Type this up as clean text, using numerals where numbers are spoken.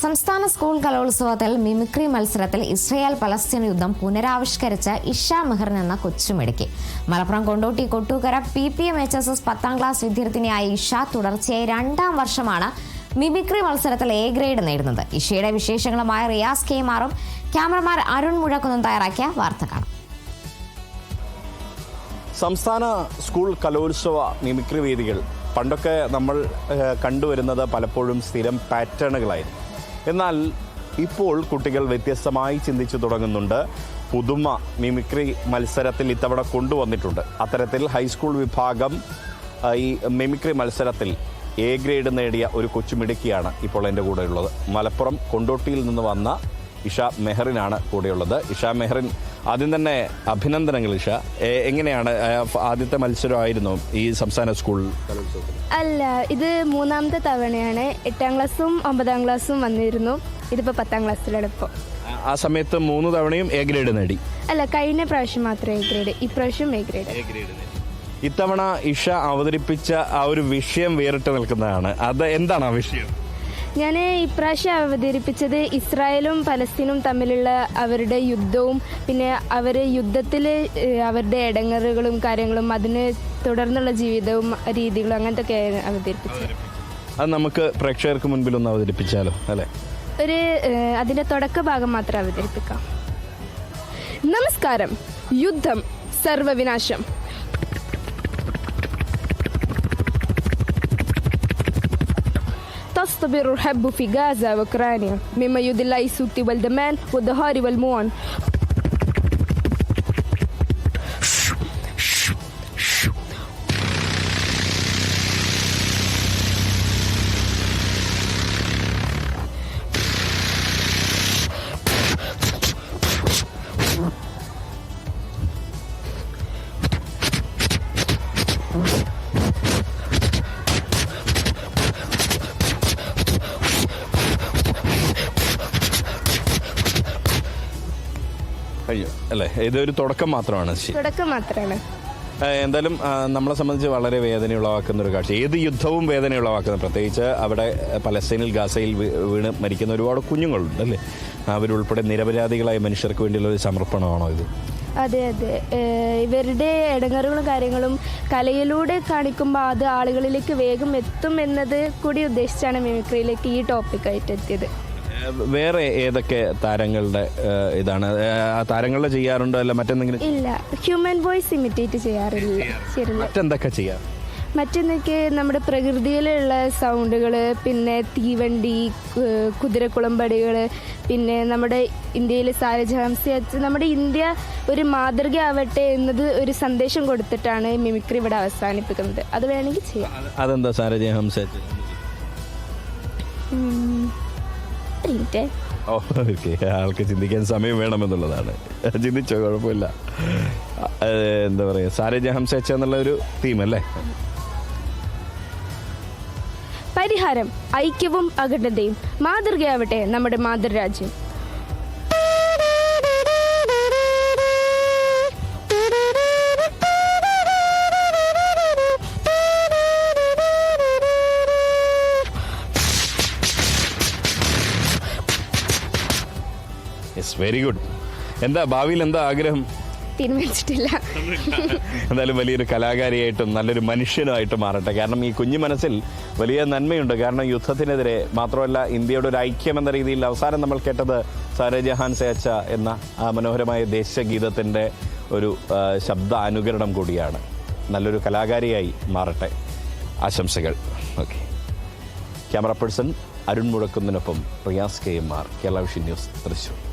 സംസ്ഥാന സ്കൂൾ കലോത്സവത്തിൽ മിമിക്രി മത്സരത്തിൽ ഇസ്രയേൽ പലസ്തീൻ യുദ്ധം പുനരാവിഷ്കരിച്ച ഇഷ മെഹറിൻ എന്ന കൊച്ചുമിടുക്കി. മലപ്പുറം കൊണ്ടോട്ടി കൊട്ടൂക്കര PPMHSS 10ാം ക്ലാസ് വിദ്യാർത്ഥിനിയായ ഇഷ തുടർച്ചയായി 2ാം വർഷമാണ് മിമിക്രി മത്സരത്തിൽ A ഗ്രേഡ് നേടുന്നത്. ഇഷയുടെ വിശേഷങ്ങളുമായ റിയാസ് കെമാറും ക്യാമറമാൻ അരുൺ മുഴക്കുന്നും തയ്യാറാക്കിയ വാർത്ത കാണാം. സംസ്ഥാന സ്കൂൾ കലോത്സവ മിമിക്രി വേദികൾ പണ്ടൊക്കെ നമ്മൾ കണ്ടുവരുന്നത് പലപ്പോഴും സ്ഥിരം പാറ്റേണുകളായിരുന്നു. എന്നാൽ ഇപ്പോൾ കുട്ടികൾ വ്യത്യസ്തമായി ചിന്തിച്ചു തുടങ്ങുന്നുണ്ട്. പുതുമ മിമിക്രി മത്സരത്തിൽ ഇത്തവണ കൊണ്ടുവന്നിട്ടുണ്ട്. അത്തരത്തിൽ ഹൈസ്കൂൾ വിഭാഗം ഈ മിമിക്രി മത്സരത്തിൽ A ഗ്രേഡ് നേടിയ ഒരു കൊച്ചുമിടുക്കിയാണ് ഇപ്പോൾ എൻ്റെ കൂടെയുള്ളത്. മലപ്പുറം കൊണ്ടോട്ടിയിൽ നിന്ന് വന്ന ഇഷ മെഹറിനാണ് കൂടെയുള്ളത്. ഇഷ മെഹറിൻ, ആദ്യം തന്നെ അഭിനന്ദനങ്ങൾ. ഇഷ, എങ്ങനെയാണ് ആദ്യത്തെ മത്സരമായിരുന്നു ഈ സംസ്ഥാന സ്കൂൾ കലോത്സവത്തിൽ? അല്ല, ഇത് 3ാമത്തെ തവണയാണ്. 8ാം ക്ലാസ്സും 9ാം ക്ലാസ്സും വന്നിരുന്നു. ഇതിപ്പോൾ 10ാം ക്ലാസ്സിലാണ്. ഇപ്പോൾ ആ സമയത്ത് 3 തവണയും A ഗ്രേഡ് നേടി? അല്ല, കഴിഞ്ഞ പ്രാവശ്യം മാത്രം A ഗ്രേഡ്, ഇപ്രാവശ്യം A ഗ്രേഡ്. ഇത്തവണ ഇഷ അവതരിപ്പിച്ച ആ ഒരു വിഷയം വേറിട്ട് നിൽക്കുന്നതാണ്. അത് എന്താണ് ആ വിഷയം? ഞാൻ ഇപ്രാവശ്യം അവതരിപ്പിച്ചത് ഇസ്രായേലും പലസ്തീനും തമ്മിലുള്ള അവരുടെ യുദ്ധവും, പിന്നെ അവർ യുദ്ധത്തിൽ അവരുടെ ഇടങ്ങറുകളും കാര്യങ്ങളും, അതിന് തുടർന്നുള്ള ജീവിതവും രീതികളും, അങ്ങനത്തെ ഒക്കെ അവതരിപ്പിച്ചത്. അത് നമുക്ക് പ്രേക്ഷകർക്ക് മുൻപിൽ ഒന്ന് അവതരിപ്പിച്ചാലോ? അല്ലേ, അതിന്റെ തുടക്ക ഭാഗം മാത്രം അവതരിപ്പിക്കാം. നമസ്കാരം. യുദ്ധം സർവവിനാശം. تصطبر الحرب في غزة وأوكرانيا مما يدل السوء والدمان والدهار والموان. അല്ലേ, ഇതൊരു തുടക്കം മാത്രമാണ്. എന്തായാലും നമ്മളെ സംബന്ധിച്ച് വളരെ വേദന ഉളവാക്കുന്ന ഒരു കാഴ്ച. ഏത് യുദ്ധവും വേദന ഉളവാക്കുന്നത്, പ്രത്യേകിച്ച് അവിടെ പലസ്തീനിൽ ഗാസയിൽ വീണ് മരിക്കുന്ന ഒരുപാട് കുഞ്ഞുങ്ങളുണ്ട് അല്ലേ. അവരുൾപ്പെടെ നിരപരാധികളായ മനുഷ്യർക്ക് വേണ്ടിയുള്ള ഒരു സമർപ്പണമാണോ ഇത്? അതെ, ഇവരുടെ ഇടങ്ങറുകളും കാര്യങ്ങളും കലയിലൂടെ കാണിക്കുമ്പോൾ അത് ആളുകളിലേക്ക് വേഗം എത്തും എന്നത് കൂടി ഉദ്ദേശിച്ചാണ് മിമിക്രിയിലേക്ക് ഈ ടോപ്പിക്കായിട്ട് എത്തിയത്. വേറെ ഏതൊക്കെ താരങ്ങളുടെ ഇതാണ്? താരങ്ങളുടെ ചെയ്യാറുണ്ടോ, അല്ല മറ്റെന്തെങ്കിലും? ഇല്ല, ഹ്യൂമൻ വോയിസ് ഇമിറ്റേറ്റ് ചെയ്യാറില്ല. മറ്റെന്തൊക്കെ ചെയ്യാം? മറ്റൊന്നൊക്കെ നമ്മുടെ പ്രകൃതിയിലുള്ള സൗണ്ടുകൾ, പിന്നെ തീവണ്ടി, കുതിരക്കുളമ്പടികൾ, പിന്നെ നമ്മുടെ ഇന്ത്യയിലെ സാരജഹംസ, നമ്മുടെ ഇന്ത്യ ഒരു മാതൃകയാവട്ടെ എന്നത് ഒരു സന്ദേശം കൊടുത്തിട്ടാണ് മിമിക്രി ഇവിടെ അവസാനിപ്പിക്കുന്നത്. അത് വേണമെങ്കിൽ ചെയ്യാം. അതെന്താ സാരജഹംസ? ആൾക്ക് ചിന്തിക്കാൻ സമയം വേണമെന്നുള്ളതാണ്. ചിന്തിച്ചോ, കുഴപ്പമില്ല. എന്താ പറയുക, സാരജഹംസ എന്നുള്ള ഒരു തീമല്ലേ? പരിഹാരം ഐക്യവും അഖണ്ഡതയും. മാതൃകയാവട്ടെ നമ്മുടെ മാതൃരാജ്യം. Very good. എന്താ ഭാവിയിൽ എന്താ ആഗ്രഹം? തീരുമാനിച്ചിട്ടില്ല. എന്തായാലും വലിയൊരു കലാകാരിയായിട്ടും നല്ലൊരു മനുഷ്യനുമായിട്ടും മാറട്ടെ. കാരണം ഈ കുഞ്ഞു മനസ്സിൽ വലിയ നന്മയുണ്ട്. കാരണം യുദ്ധത്തിനെതിരെ മാത്രമല്ല, ഇന്ത്യയുടെ ഒരു ഐക്യം എന്ന രീതിയിൽ അവസാനം നമ്മൾ കേട്ടത് സാരജഹാൻ സേച്ച എന്ന ആ മനോഹരമായ ദേശഗീതത്തിൻ്റെ ഒരു ശബ്ദാനുകരണം കൂടിയാണ്. നല്ലൊരു കലാകാരിയായി മാറട്ടെ. ആശംസകൾ. ഓക്കെ. ക്യാമറ പേഴ്സൺ അരുൺ മുഴക്കുന്നതിനൊപ്പം Riyas KMR, Kerala vision news, Thrissur.